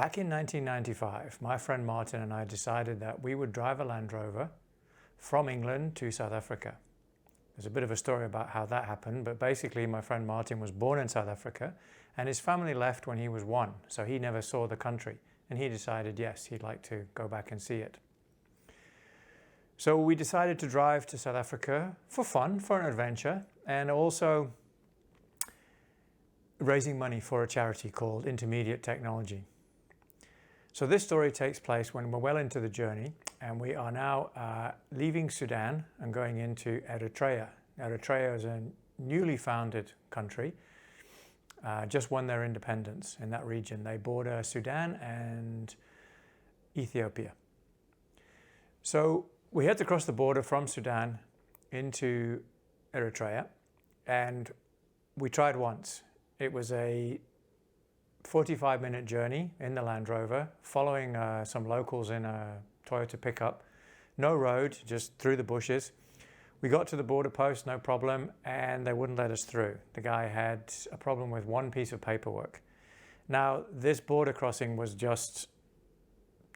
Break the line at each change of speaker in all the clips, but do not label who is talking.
Back in 1995, my friend Martin and I decided that we would drive a Land Rover from England to South Africa. There's a bit of a story about how that happened, but basically my friend Martin was born in South Africa and his family left when he was 1, so he never saw the country, and he decided, yes, he'd like to go back and see it. So we decided to drive to South Africa for fun, for an adventure, and also raising money for a charity called Intermediate Technology. So this story takes place when we're well into the journey, and we are now leaving Sudan and going into Eritrea. Eritrea is a newly founded country, just won their independence in that region. They border Sudan and Ethiopia. So we had to cross the border from Sudan into Eritrea, and we tried once. It was a 45-minute journey in the Land Rover, following some locals in a Toyota pickup. No road, just through the bushes. We got to the border post, no problem, and they wouldn't let us through. The guy had a problem with one piece of paperwork. Now, this border crossing was just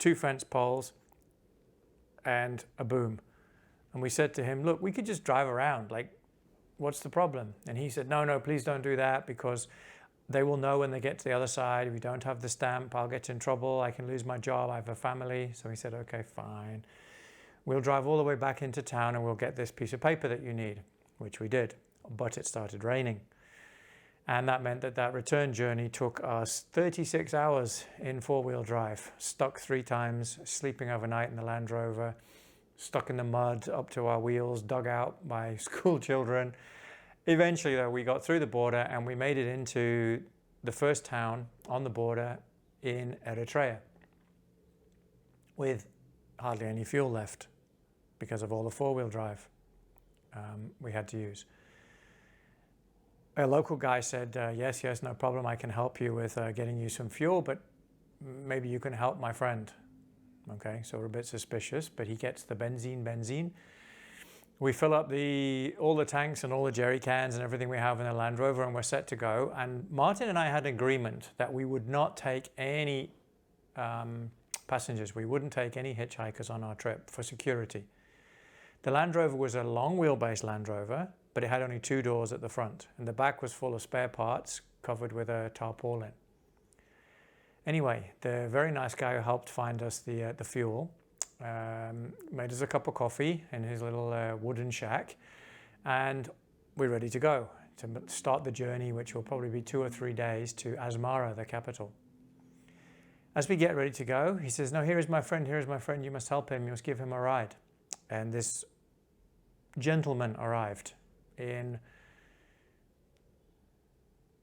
2 fence poles and a boom. And we said to him, look, we could just drive around, like, what's the problem? And he said, no, please don't do that, because they will know when they get to the other side. If we don't have the stamp, I'll get in trouble, I can lose my job, I have a family. So he said, okay, fine. We'll drive all the way back into town and we'll get this piece of paper that you need, which we did, but it started raining. And that meant that return journey took us 36 hours in 4-wheel drive, stuck 3 times, sleeping overnight in the Land Rover, stuck in the mud up to our wheels, dug out by school children. Eventually, though, we got through the border and we made it into the first town on the border in Eritrea with hardly any fuel left because of all the 4-wheel drive we had to use. A local guy said, yes, no problem, I can help you with getting you some fuel, but maybe you can help my friend. Okay, so we're a bit suspicious, but he gets the benzene. We fill up all the tanks and all the jerry cans and everything we have in the Land Rover, and we're set to go. And Martin and I had an agreement that we would not take any passengers. We wouldn't take any hitchhikers on our trip for security. The Land Rover was a long wheelbase Land Rover, but it had only 2 doors at the front, and the back was full of spare parts covered with a tarpaulin. Anyway, the very nice guy who helped find us the fuel made us a cup of coffee in his little wooden shack, and we're ready to go to start the journey, which will probably be 2 or 3 days, to Asmara, the capital. As we get ready to go, he says, no, here is my friend, you must help him, you must give him a ride. And this gentleman arrived in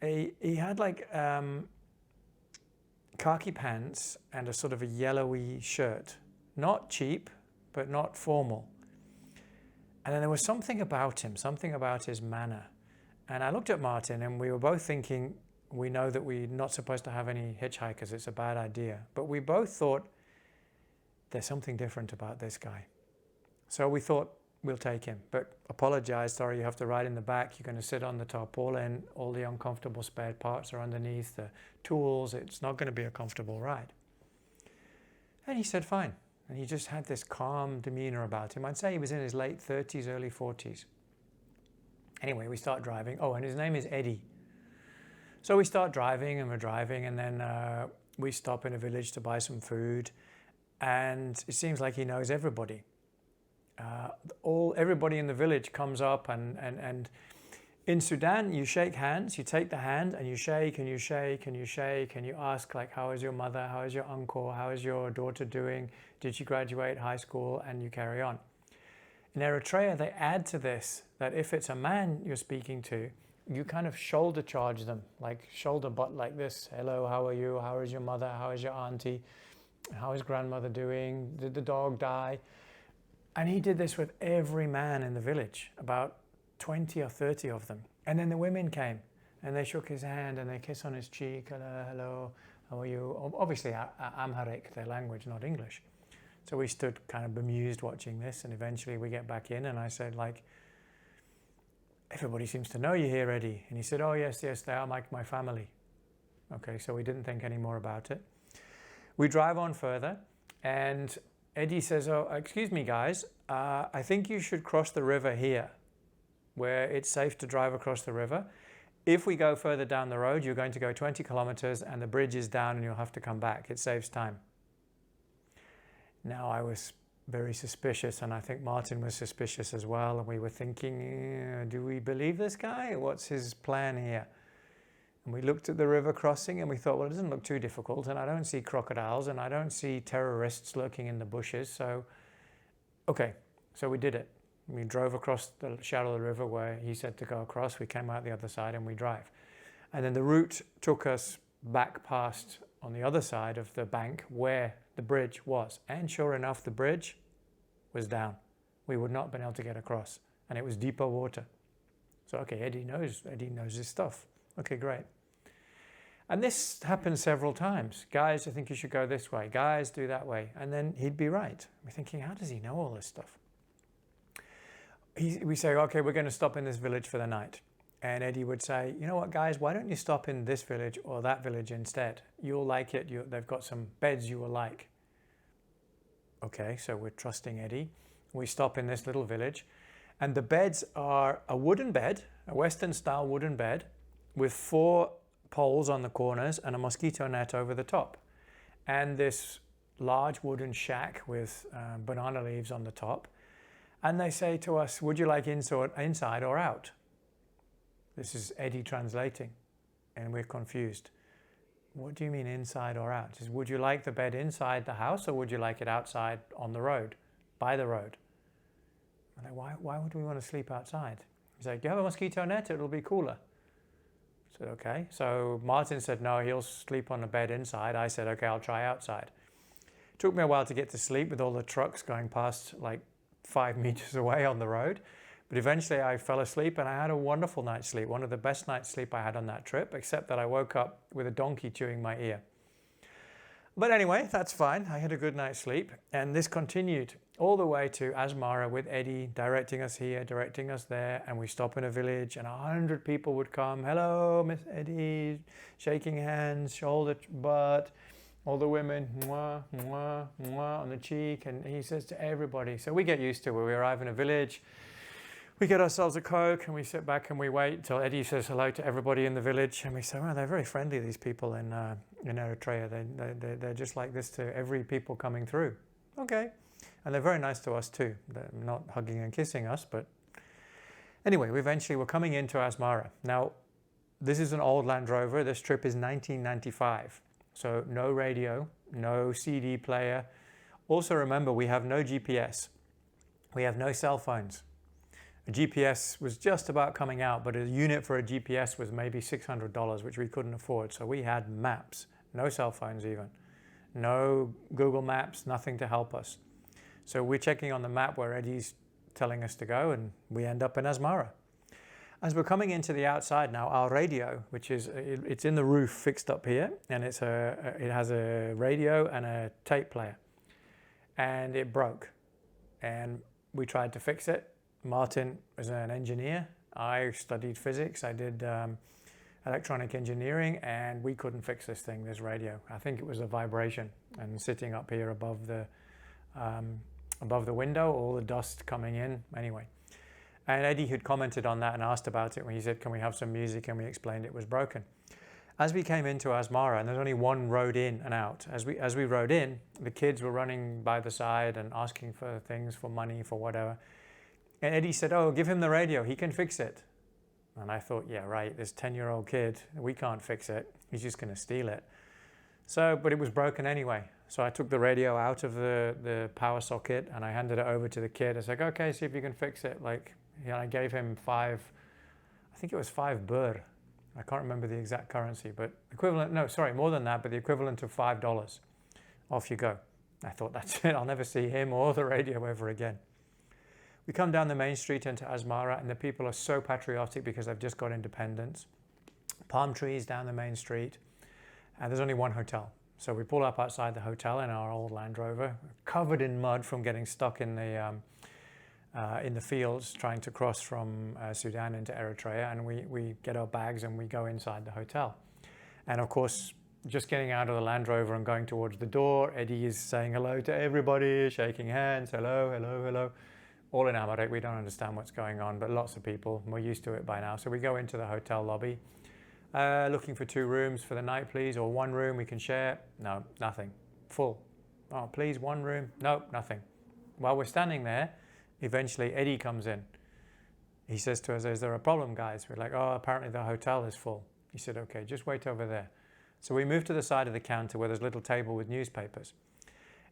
he had like khaki pants and a sort of a yellowy shirt. Not cheap, but not formal. And then there was something about him, something about his manner. And I looked at Martin and we were both thinking, we know that we're not supposed to have any hitchhikers, it's a bad idea. But we both thought, there's something different about this guy. So we thought, we'll take him, but apologize, sorry, you have to ride in the back, you're going to sit on the tarpaulin, all the uncomfortable spare parts are underneath, the tools, it's not going to be a comfortable ride. And he said, fine. And he just had this calm demeanor about him. I'd say he was in his late 30s, early 40s. Anyway, we start driving. Oh, and his name is Eddie. So we start driving, and we're driving, and then we stop in a village to buy some food, and it seems like he knows everybody. Everybody in the village comes up, and in Sudan, you shake hands, you take the hand and you shake and you shake and you shake and you ask, like, how is your mother, how is your uncle, how is your daughter doing, did she graduate high school, and you carry on. In Eritrea, they add to this that if it's a man you're speaking to, you kind of shoulder charge them, like shoulder butt like this. Hello, how are you, how is your mother, how is your auntie, how is grandmother doing, did the dog die? And he did this with every man in the village, about 20 or 30 of them. And then the women came and they shook his hand and they kissed on his cheek. Hello, how are you? Obviously, Amharic, their language, not English. So we stood kind of bemused watching this, and eventually we get back in and I said, like, everybody seems to know you here, Eddie. And he said, oh, yes, they are like my family. Okay, so we didn't think any more about it. We drive on further, and Eddie says, oh, excuse me, guys, I think you should cross the river here, where it's safe to drive across the river. If we go further down the road, you're going to go 20 kilometers and the bridge is down and you'll have to come back. It saves time. Now, I was very suspicious, and I think Martin was suspicious as well. And we were thinking, do we believe this guy? What's his plan here? And we looked at the river crossing and we thought, well, it doesn't look too difficult. And I don't see crocodiles and I don't see terrorists lurking in the bushes. So, okay, so we did it. We drove across the shadow of the river where he said to go across. We came out the other side and we drive. And then the route took us back past on the other side of the bank where the bridge was. And sure enough, the bridge was down. We would not have been able to get across. And it was deeper water. So, okay, Eddie knows his stuff. Okay, great. And this happened several times. Guys, I think you should go this way. Guys, do that way. And then he'd be right. We're thinking, how does he know all this stuff? We say, okay, we're going to stop in this village for the night. And Eddie would say, you know what, guys, why don't you stop in this village or that village instead? You'll like it. They've got some beds you will like. Okay, so we're trusting Eddie. We stop in this little village. And the beds are a wooden bed, a Western-style wooden bed, with 4 poles on the corners and a mosquito net over the top. And this large wooden shack with banana leaves on the top. And they say to us, would you like inside or out? This is Eddie translating, and we're confused. What do you mean inside or out? He says, would you like the bed inside the house or would you like it outside on the road, by the road? I'm like, why would we want to sleep outside? He's like, do you have a mosquito net? It'll be cooler. I said, okay. So Martin said, no, he'll sleep on the bed inside. I said, okay, I'll try outside. It took me a while to get to sleep with all the trucks going past like 5 meters away on the road. But eventually I fell asleep and I had a wonderful night's sleep. One of the best night's sleep I had on that trip, except that I woke up with a donkey chewing my ear. But anyway, that's fine. I had a good night's sleep. And this continued all the way to Asmara with Eddie directing us here, directing us there. And we stop in a village and 100 people would come. Hello, Miss Eddie, shaking hands, shoulder, butt. All the women, mwah, mwah, mwah on the cheek. And he says to everybody. So we get used to it. We arrive in a village. We get ourselves a Coke and we sit back and we wait until Eddie says hello to everybody in the village. And we say, well, they're very friendly, these people in Eritrea. They're just like this to every people coming through. Okay. And they're very nice to us too. They're not hugging and kissing us, but anyway, we're coming into Asmara. Now, this is an old Land Rover. This trip is 1995. So no radio, no CD player. Also remember, we have no GPS. We have no cell phones. A GPS was just about coming out, but a unit for a GPS was maybe $600, which we couldn't afford. So we had maps, no cell phones even, no Google Maps, nothing to help us. So we're checking on the map where Eddie's telling us to go, and we end up in Asmara. As we're coming into the outside now, our radio, which is, it's in the roof fixed up here, and it has a radio and a tape player. And it broke. And we tried to fix it. Martin was an engineer. I studied physics. I did electronic engineering, and we couldn't fix this thing, this radio. I think it was a vibration, and sitting up here above the window, all the dust coming in. Anyway, and Eddie had commented on that and asked about it when he said, can we have some music? And we explained it was broken. As we came into Asmara, and there's only one road in and out, as we rode in, the kids were running by the side and asking for things, for money, for whatever. And Eddie said, oh, give him the radio, he can fix it. And I thought, yeah, right, this 10-year-old kid, we can't fix it. He's just going to steal it. So, but it was broken anyway. So I took the radio out of the power socket and I handed it over to the kid. I said, okay, see if you can fix it. Like, you know, I gave him I think it was 5 birr. I can't remember the exact currency, but equivalent, no, sorry, more than that, but the equivalent of $5. Off you go. I thought, that's it, I'll never see him or the radio ever again. We come down the main street into Asmara, and the people are so patriotic because they've just got independence. Palm trees down the main street, and there's only one hotel. So we pull up outside the hotel in our old Land Rover, covered in mud from getting stuck in the fields trying to cross from Sudan into Eritrea, and we get our bags and we go inside the hotel. And of course, just getting out of the Land Rover and going towards the door. Eddie is saying hello to everybody, shaking hands, hello, hello, hello. All in Amharic, we don't understand what's going on, but lots of people, we're used to it by now. So we go into the hotel lobby, looking for 2 rooms for the night, please, or 1 room we can share. No, nothing, full. Oh, please, 1 room. No, nothing. While we're standing there, eventually Eddie comes in. He says to us, is there a problem, guys? We're like, oh, apparently the hotel is full. He said, okay, just wait over there. So we move to the side of the counter where there's a little table with newspapers.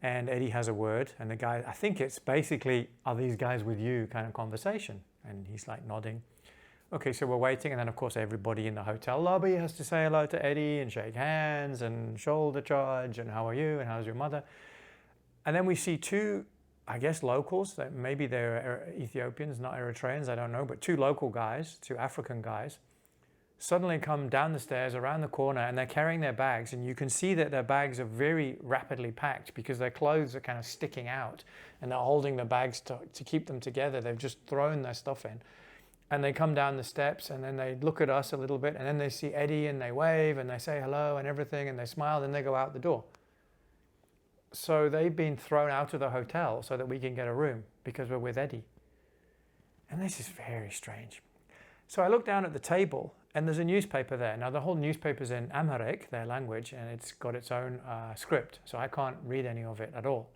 And Eddie has a word, and the guy, I think it's basically, are these guys with you kind of conversation? And he's like nodding. Okay, so we're waiting, and then of course everybody in the hotel lobby has to say hello to Eddie and shake hands and shoulder charge and how are you and how's your mother? And then we see 2, I guess locals, that maybe they're Ethiopians, not Eritreans, I don't know, but 2 local guys, 2 African guys, suddenly come down the stairs around the corner, and they're carrying their bags, and you can see that their bags are very rapidly packed because their clothes are kind of sticking out and they're holding the bags to keep them together. They've just thrown their stuff in, and they come down the steps, and then they look at us a little bit, and then they see Eddie and they wave and they say hello and everything, and they smile, and they go out the door. So they've been thrown out of the hotel so that we can get a room because we're with Eddie. And this is very strange. So I look down at the table, and there's a newspaper there. Now the whole newspaper's in Amharic, their language, and it's got its own script, so I can't read any of it at all.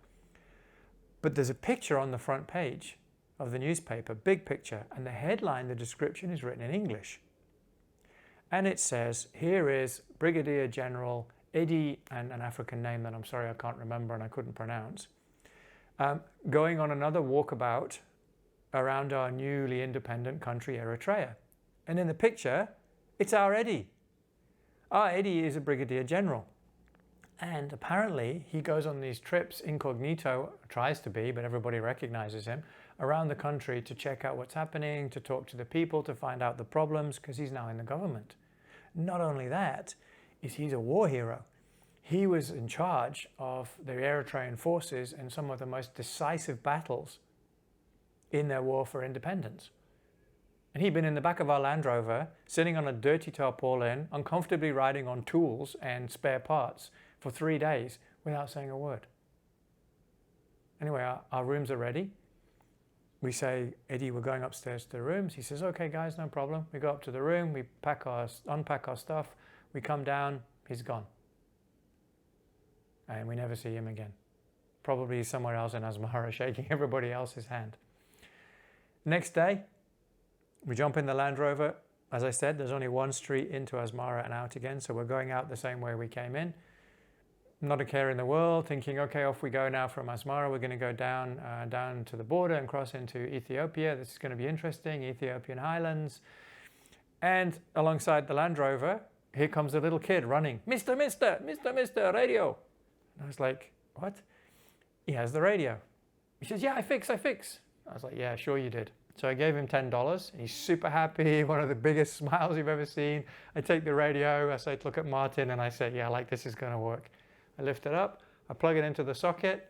But there's a picture on the front page of the newspaper, big picture, and the headline, the description is written in English. And it says, here is Brigadier General Eddie, and an African name that I'm sorry I can't remember and I couldn't pronounce, going on another walkabout around our newly independent country, Eritrea. And in the picture, it's our Eddie. Our Eddie is a brigadier general. And apparently he goes on these trips incognito, tries to be, but everybody recognizes him, around the country to check out what's happening, to talk to the people, to find out the problems, because he's now in the government. Not only that, he's a war hero. He was in charge of the Eritrean forces in some of the most decisive battles in their war for independence. And he'd been in the back of our Land Rover, sitting on a dirty tarpaulin, uncomfortably riding on tools and spare parts for 3 days without saying a word. Anyway, our rooms are ready. We say, Eddie, we're going upstairs to the rooms. He says, okay, guys, no problem. We go up to the room, we unpack our stuff, we come down, he's gone. And we never see him again. Probably somewhere else in Asmara, shaking everybody else's hand. Next day, we jump in the Land Rover. As I said, there's only 1 street into Asmara and out again, so we're going out the same way we came in. Not a care in the world, thinking, okay, off we go now from Asmara. We're going to go down to the border and cross into Ethiopia. This is going to be interesting, Ethiopian highlands. And alongside the Land Rover, here comes a little kid running, Mister, radio. And I was like, what? He has the radio. He says, yeah, I fix. I was like, yeah, sure you did. So I gave him $10. He's super happy, one of the biggest smiles you've ever seen. I take the radio, I say, look at Martin, and I say, yeah, like this is going to work. I lift it up, I plug it into the socket,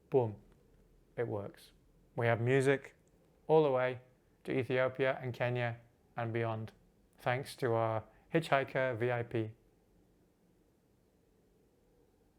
boom, it works. We have music all the way to Ethiopia and Kenya and beyond, thanks to our Hitchhiker VIP